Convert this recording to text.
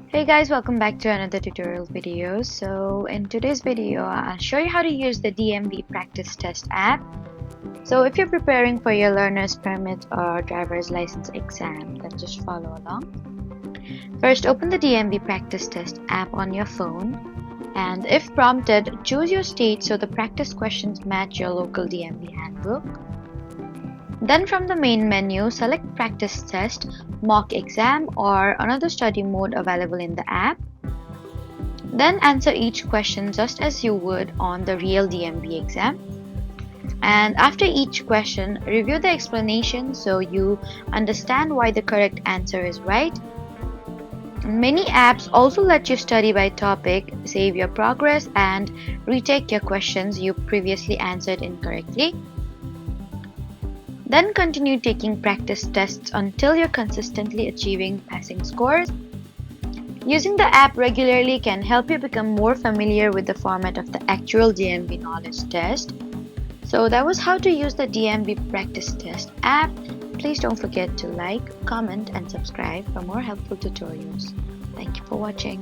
Hey guys, welcome back to another tutorial video. So in today's video, I'll show you how to use the DMV Practice Test app. So if you're preparing for your learner's permit or driver's license exam, then just follow along. First, open the DMV Practice Test app on your phone, and if prompted, choose your state so the practice questions match your local DMV handbook. Then from the main menu, select Practice Test, Mock Exam or another study mode available in the app. Then answer each question just as you would on the real DMV exam. And after each question, review the explanation so you understand why the correct answer is right. Many apps also let you study by topic, save your progress, and retake your questions you previously answered incorrectly. Then continue taking practice tests until you're consistently achieving passing scores. Using the app regularly can help you become more familiar with the format of the actual DMV knowledge test. So that was how to use the DMV Practice Test app. Please don't forget to like, comment, and subscribe for more helpful tutorials. Thank you for watching.